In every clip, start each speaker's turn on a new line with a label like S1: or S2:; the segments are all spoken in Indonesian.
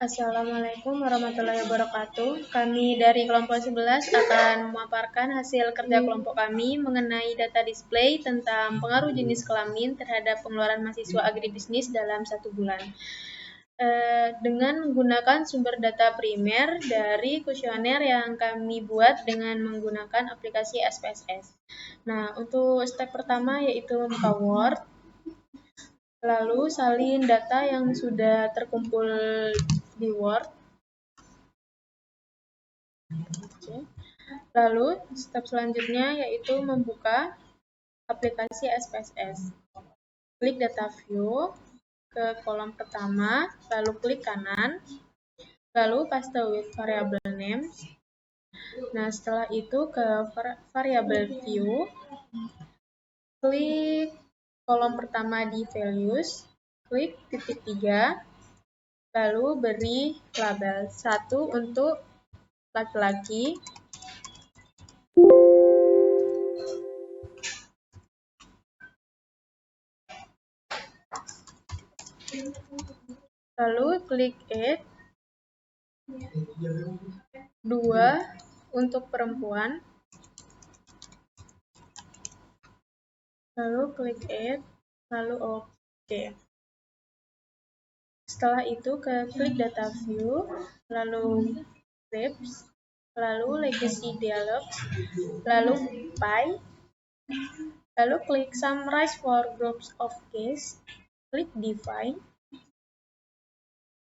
S1: Assalamualaikum warahmatullahi wabarakatuh. Kami dari kelompok 11 akan memaparkan hasil kerja kelompok kami mengenai data display tentang pengaruh jenis kelamin terhadap pengeluaran mahasiswa agribisnis dalam 1 bulan. Dengan menggunakan sumber data primer dari kuesioner yang kami buat dengan menggunakan aplikasi SPSS. Nah, untuk step pertama yaitu membuka Word. Lalu salin data yang sudah terkumpul di Word. Lalu step selanjutnya yaitu membuka aplikasi SPSS. Klik data view ke kolom pertama, lalu klik kanan, lalu paste with variable names. Nah, setelah itu ke variable view, klik kolom pertama di values, klik titik 3, lalu beri label 1 untuk laki-laki, lalu klik add, 2 untuk perempuan, lalu klik add, lalu OK. Setelah itu klik data view, lalu groups, lalu legacy dialog, lalu pie, lalu klik summarize for groups of case, klik define.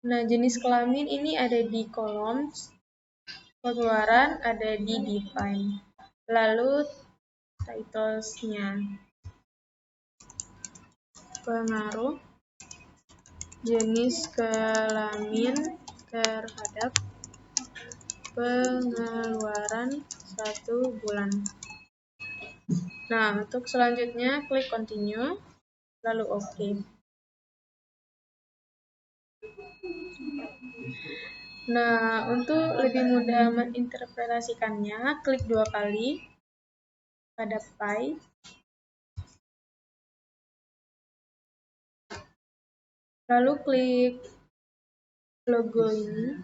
S1: Nah, jenis kelamin ini ada di kolom, pengeluaran ada di define, lalu titles-nya. Pengaruh jenis kelamin terhadap pengeluaran 1 bulan. Nah, untuk selanjutnya klik continue, lalu OK. Nah, untuk lebih mudah menginterpretasikannya, klik 2 kali pada pie. Lalu klik logo ini.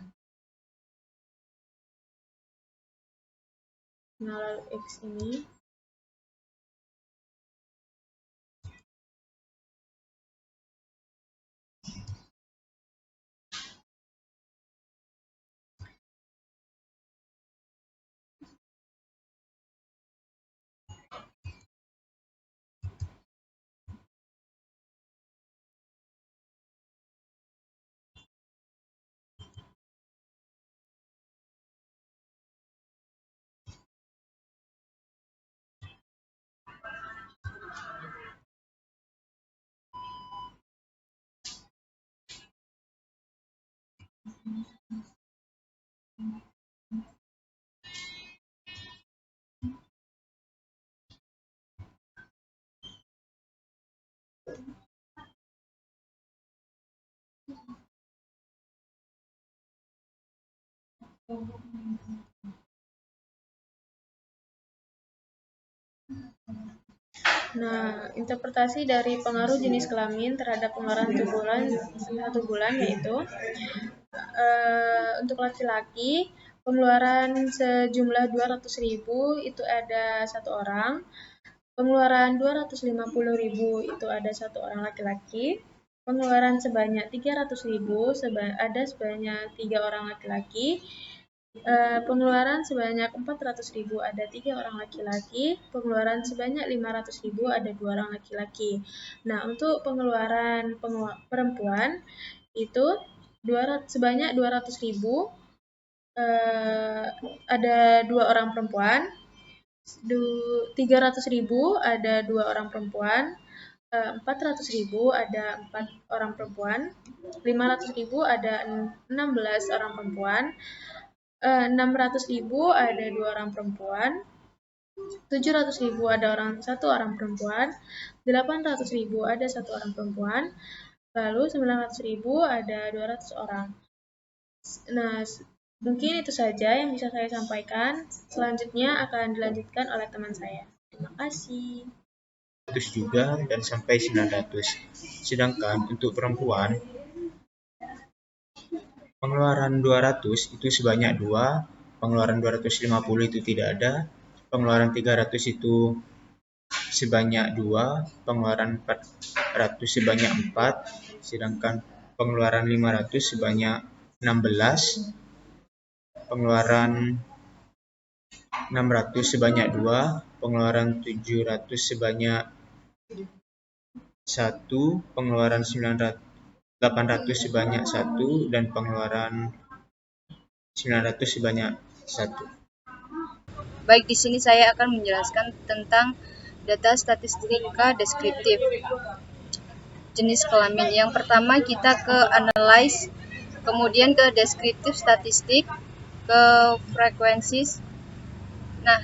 S1: Nah, lalu X ini. Nah, interpretasi dari pengaruh jenis kelamin terhadap pengeluaran 1 bulan yaitu untuk laki-laki pengeluaran sejumlah 200.000 itu ada 1 orang, pengeluaran 250.000 itu ada 1 orang laki-laki, pengeluaran sebanyak 300.000 ada sebanyak 3 orang laki-laki, pengeluaran sebanyak 400.000 ada 3 orang laki-laki, pengeluaran sebanyak 500.000 ada 2 orang laki-laki. Nah, untuk pengeluaran perempuan itu sebanyak 200.000 ada 2 orang perempuan, 300.000 ada 2 orang perempuan, 400.000 ada 4 orang perempuan, 500.000 ada 16 orang perempuan, 600.000 ada 2 orang perempuan, 700.000 ada 1 orang perempuan, 800.000 ada 1 orang perempuan, lalu 900.000 ada 200 orang. Nah, mungkin itu saja yang bisa saya sampaikan. Selanjutnya akan dilanjutkan oleh teman saya. Terima kasih.
S2: 100 juga dan sampai 900. Sedangkan untuk perempuan pengeluaran 200 itu sebanyak 2, pengeluaran 250 itu tidak ada, pengeluaran 300 itu sebanyak 2, pengeluaran 400 sebanyak 4, sedangkan pengeluaran 500 sebanyak 16, pengeluaran 600 sebanyak 2, pengeluaran 700 sebanyak 1, pengeluaran 800 sebanyak 1, dan pengeluaran 900 sebanyak 1.
S3: Baik, di sini saya akan menjelaskan tentang data statistika deskriptif jenis kelamin. Yang pertama kita ke analyze, kemudian ke deskriptif statistik, ke frekuensi. Nah,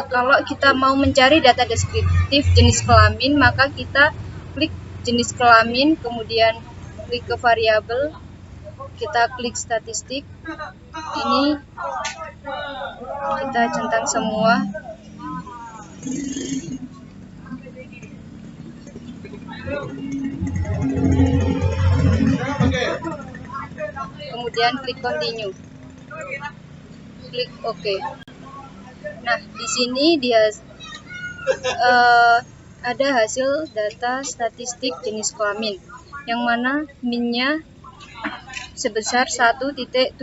S3: kalau kita mau mencari data deskriptif jenis kelamin, maka kita klik jenis kelamin, kemudian klik ke variabel, kita klik statistik. Ini kita centang semua. Kemudian klik continue. Klik OK. Nah, di sini dia ada hasil data statistik jenis kelamin, yang mana min-nya sebesar 1.7500,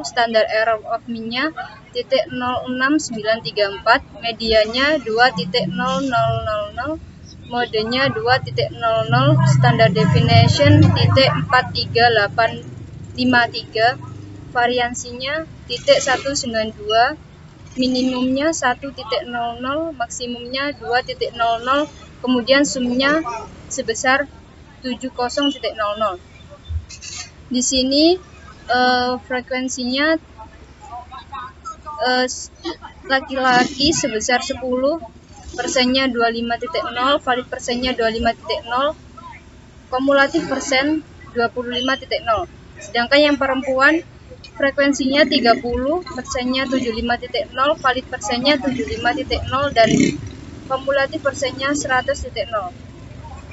S3: standar error of min-nya 0.06934, medianya 2.0000, modenya 2.00, standar deviation 43853, variansinya 192, minimumnya 1.00, maksimumnya 2.00, kemudian sumnya sebesar 70.00. Di sini frekuensinya laki-laki sebesar 10, persennya 25.0, valid persennya 25.0, kumulatif persen 25.0. Sedangkan yang perempuan frekuensinya 30, persennya 75.0, valid persennya 75.0, dan kumulatif persennya 100.0.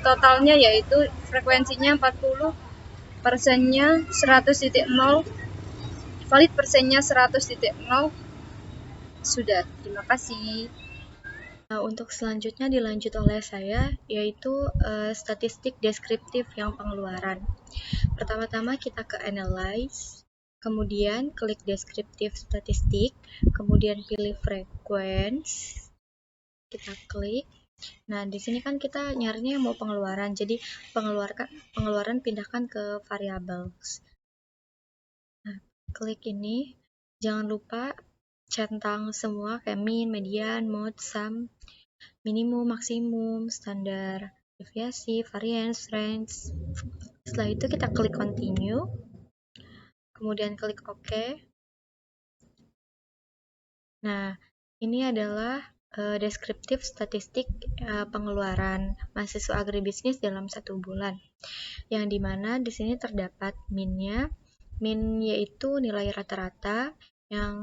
S3: Totalnya yaitu frekuensinya 40, persennya 100.0, valid persennya 100.0. Sudah, terima kasih.
S1: Untuk selanjutnya dilanjut oleh saya, yaitu statistik deskriptif yang pengeluaran. Pertama-tama kita ke analyze, kemudian klik deskriptif statistik, kemudian pilih frequency, kita klik. Nah, di sini kan kita nyarinya mau pengeluaran, jadi pengeluaran pindahkan ke variables. Nah, klik ini, jangan lupa centang semua kayak min, median, mode, sum, minimum, maksimum, standar deviasi, variance, range. Setelah itu kita klik continue, kemudian klik OK. Nah, ini adalah deskriptif statistik pengeluaran mahasiswa agribisnis dalam 1 bulan, yang dimana di sini terdapat min-nya. Min yaitu nilai rata-rata yang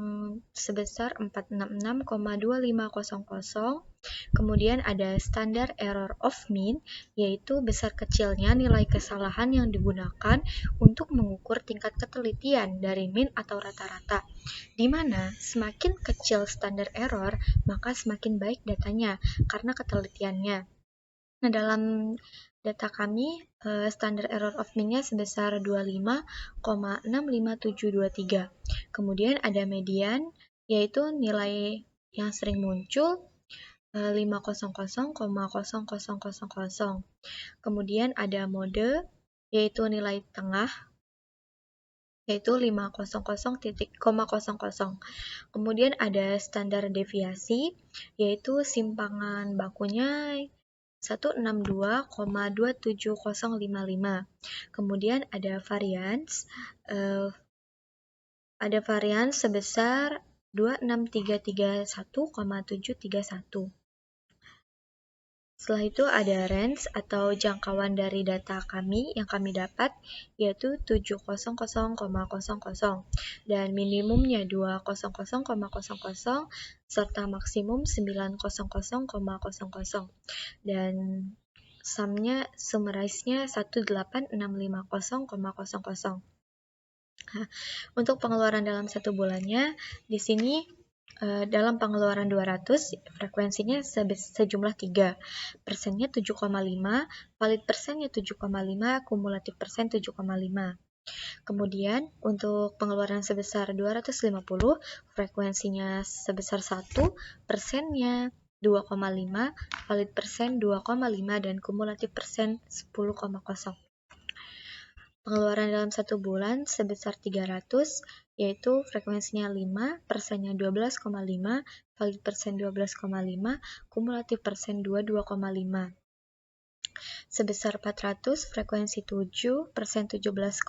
S1: sebesar 466,2500. Kemudian ada standar error of min, yaitu besar kecilnya nilai kesalahan yang digunakan untuk mengukur tingkat ketelitian dari min atau rata-rata, di mana semakin kecil standar error, maka semakin baik datanya karena ketelitiannya. Nah, dalam data kami, standar error of min-nya sebesar 25,65723. Kemudian ada median, yaitu nilai yang sering muncul 500,0000. Kemudian ada mode, yaitu nilai tengah, yaitu 500,00. Kemudian ada standar deviasi, yaitu simpangan bakunya 162,27055. Kemudian ada variance, sebesar 26331,731. Setelah itu ada range atau jangkauan dari data kami yang kami dapat, yaitu 700,00 dan minimumnya 200,00 serta maksimum 900,00 dan summarise-nya 18650,00.
S4: Untuk pengeluaran dalam 1 bulannya, di sini dalam pengeluaran 200, frekuensinya sejumlah 3, persennya 7,5, valid persennya 7,5, kumulatif persen 7,5. Kemudian untuk pengeluaran sebesar 250, frekuensinya sebesar 1, persennya 2,5, valid persen 2,5, dan kumulatif persen 10,0. Pengeluaran dalam 1 bulan sebesar 300, yaitu frekuensinya 5, persennya 12,5, valid persen 12,5, kumulatif persen 22,5. Sebesar 400, frekuensi 7, persen 17,5,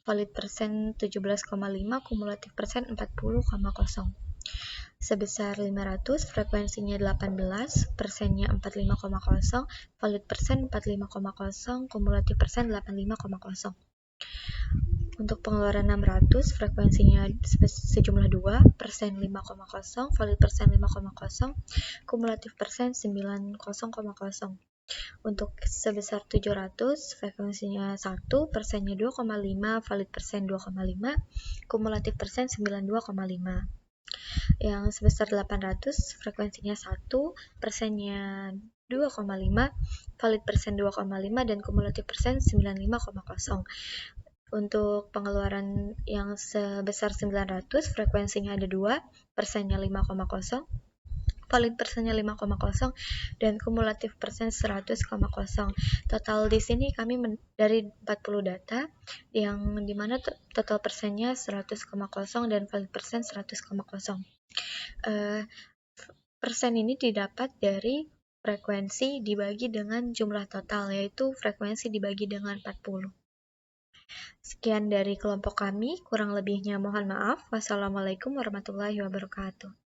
S4: valid persen 17,5, kumulatif persen 40,0. Sebesar 500, frekuensinya 18, persennya 45,0, valid persen 45,0, kumulatif persen 85,0. Untuk pengeluaran 600, frekuensinya sejumlah 2, persen 5,0, valid persen 5,0, kumulatif persen 90,0. Untuk sebesar 700, frekuensinya 1, persennya 2,5, valid persen 2,5, kumulatif persen 92,5. Yang sebesar 800, frekuensinya 1, persennya 2,5, valid persen 2,5, dan kumulatif persen 95,0. Untuk pengeluaran yang sebesar 900, frekuensinya ada 2, persennya 5,0, valid persennya 5,0, dan kumulatif persen 100,0. Total di sini kami dari 40 data, yang dimana total persennya 100,0 dan valid persen 100,0. Persen ini didapat dari frekuensi dibagi dengan jumlah total, yaitu frekuensi dibagi dengan 40. Sekian dari kelompok kami, kurang lebihnya mohon maaf. Wassalamualaikum warahmatullahi wabarakatuh.